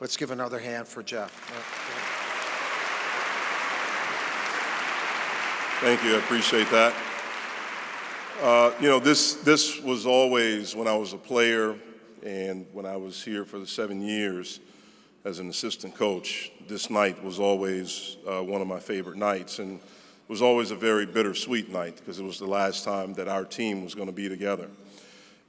Let's give another hand for Jeff. Thank you, I appreciate that. This was always, when I was a player and when I was here for the 7 years as an assistant coach, this night was always one of my favorite nights, and it was always a very bittersweet night because it was the last time that our team was going to be together.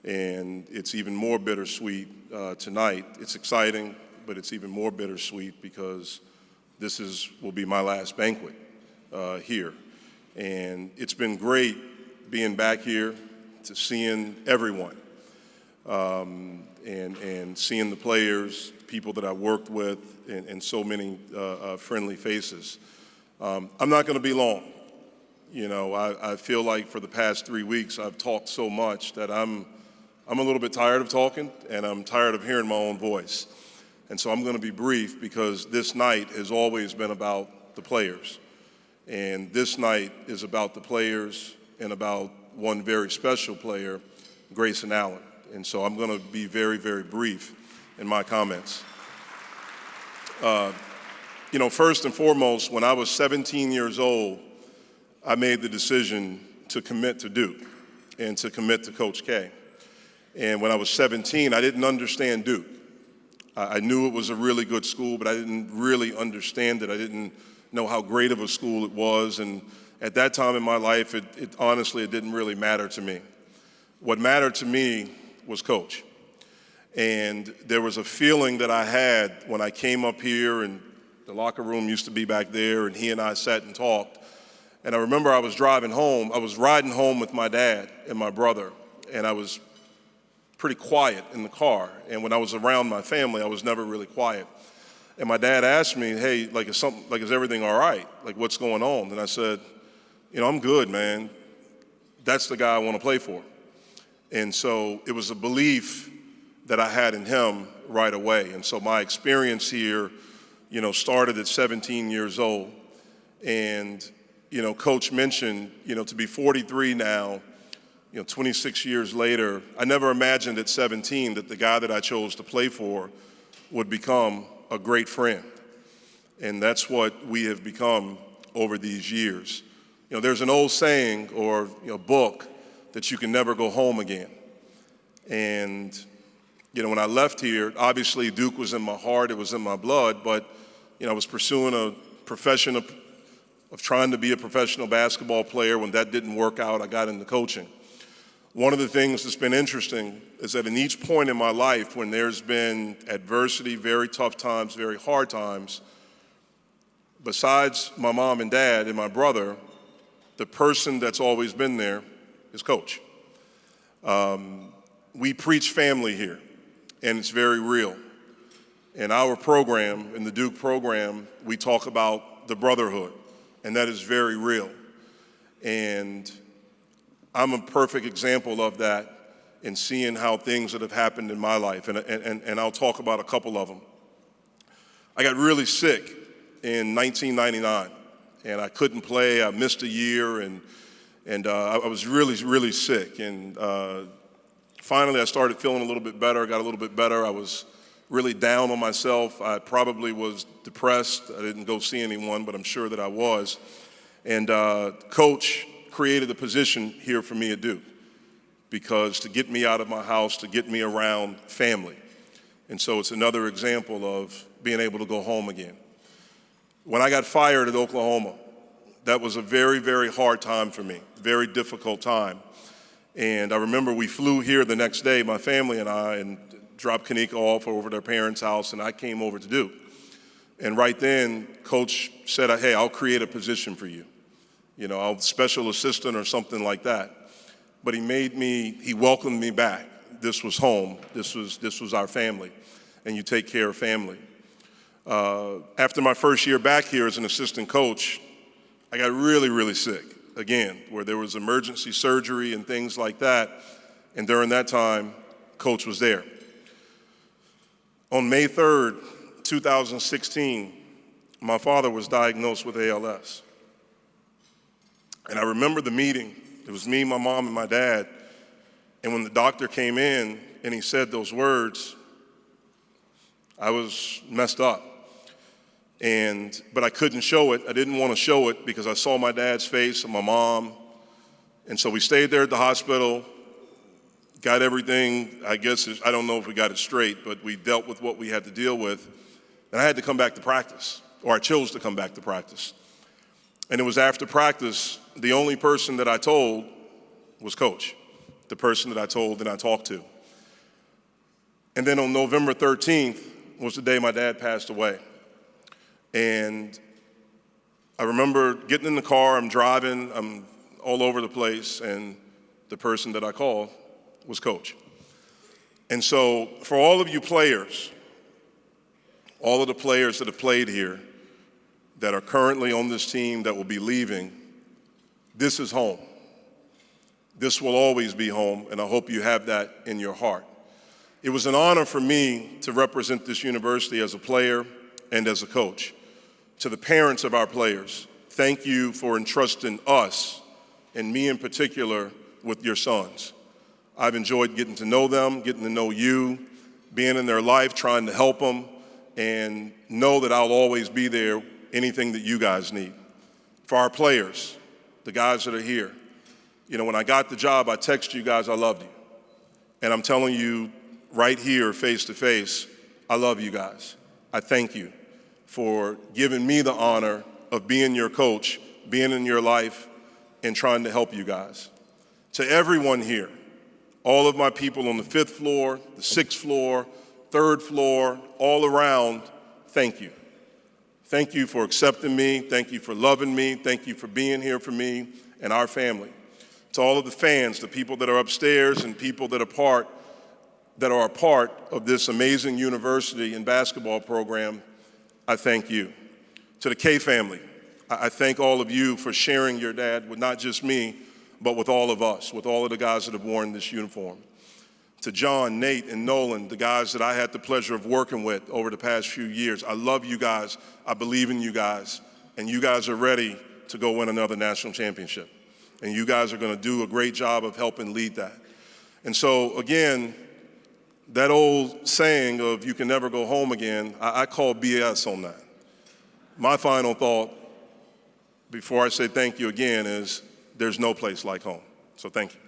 And it's even more bittersweet tonight. It's exciting, but it's even more bittersweet because this will be my last banquet here. And it's been great being back here, to seeing everyone, and seeing the players, people that I worked with, and so many friendly faces. I'm not going to be long. I feel like for the past 3 weeks I've talked so much that I'm a little bit tired of talking, and I'm tired of hearing my own voice. And so I'm going to be brief because this night has always been about the players. And this night is about the players and about one very special player, Grayson Allen. And so I'm going to be very, very brief in my comments. First and foremost, when I was 17 years old, I made the decision to commit to Duke and to commit to Coach K. And when I was 17, I didn't understand Duke. I knew it was a really good school, but I didn't really understand it. I didn't know how great of a school it was. And at that time in my life, it honestly didn't really matter to me. What mattered to me was Coach. And there was a feeling that I had when I came up here, and the locker room used to be back there, and he and I sat and talked. And I remember I was driving home. I was riding home with my dad and my brother, and I was pretty quiet in the car. And when I was around my family, I was never really quiet. And my dad asked me, hey, is everything all right? Like, what's going on? And I said, I'm good, man. That's the guy I want to play for. And so it was a belief that I had in him right away. And so my experience here, started at 17 years old. And, Coach mentioned, to be 43 now, 26 years later, I never imagined at 17 that the guy that I chose to play for would become a great friend. And that's what we have become over these years. There's an old saying or book that you can never go home again. And, when I left here, obviously Duke was in my heart, it was in my blood, but, I was pursuing a profession of trying to be a professional basketball player. When that didn't work out, I got into coaching. One of the things that's been interesting is that in each point in my life, when there's been adversity, very tough times, very hard times, besides my mom and dad and my brother, the person that's always been there is Coach. We preach family here, and it's very real. In our program, in the Duke program, we talk about the brotherhood, and that is very real. And I'm a perfect example of that in seeing how things that have happened in my life, and I'll talk about a couple of them. I got really sick in 1999, and I couldn't play. I missed a year, and I was really, really sick. And finally, I started feeling a little bit better, got a little bit better. I was really down on myself. I probably was depressed. I didn't go see anyone, but I'm sure that I was. And Coach created a position here for me at Duke because to get me out of my house, to get me around family. And so it's another example of being able to go home again. When I got fired at Oklahoma, that was a very, very hard time for me, very difficult time. And I remember we flew here the next day, my family and I, and dropped Kanika off over at their parents' house, and I came over to Duke. And right then, Coach said, hey, I'll create a position for you. I'll special assistant or something like that. But he welcomed me back. This was home. This was our family. And you take care of family. After my first year back here as an assistant coach, I got really, really sick again, where there was emergency surgery and things like that. And during that time, Coach was there. On May 3rd, 2016, my father was diagnosed with ALS. And I remember the meeting. It was me, my mom, and my dad. And when the doctor came in and he said those words, I was messed up. But I couldn't show it. I didn't want to show it because I saw my dad's face and my mom. And so we stayed there at the hospital, got everything, I don't know if we got it straight, but we dealt with what we had to deal with. And I had to come back to practice, or I chose to come back to practice. And it was after practice, the only person that I told was Coach, the person that I told and I talked to. And then on November 13th was the day my dad passed away. And I remember getting in the car, I'm driving, I'm all over the place, and the person that I called was Coach. And so for all of you players, all of the players that have played here, that are currently on this team that will be leaving, this is home. This will always be home, and I hope you have that in your heart. It was an honor for me to represent this university as a player and as a coach. To the parents of our players, thank you for entrusting us, and me in particular, with your sons. I've enjoyed getting to know them, getting to know you, being in their life, trying to help them, and know that I'll always be there, anything that you guys need. For our players, the guys that are here, when I got the job, I texted you guys, I loved you. And I'm telling you right here, face to face, I love you guys. I thank you for giving me the honor of being your coach, being in your life, and trying to help you guys. To everyone here, all of my people on the 5th floor, the 6th floor, 3rd floor, all around, thank you. Thank you for accepting me. Thank you for loving me. Thank you for being here for me and our family. To all of the fans, the people that are upstairs and people that are a part of this amazing university and basketball program, I thank you. To the K family, I thank all of you for sharing your dad with not just me, but with all of us, with all of the guys that have worn this uniform. To John, Nate, and Nolan, the guys that I had the pleasure of working with over the past few years, I love you guys, I believe in you guys, and you guys are ready to go win another national championship. And you guys are gonna do a great job of helping lead that. And so, again, that old saying of you can never go home again, I call BS on that. My final thought before I say thank you again is there's no place like home. So thank you.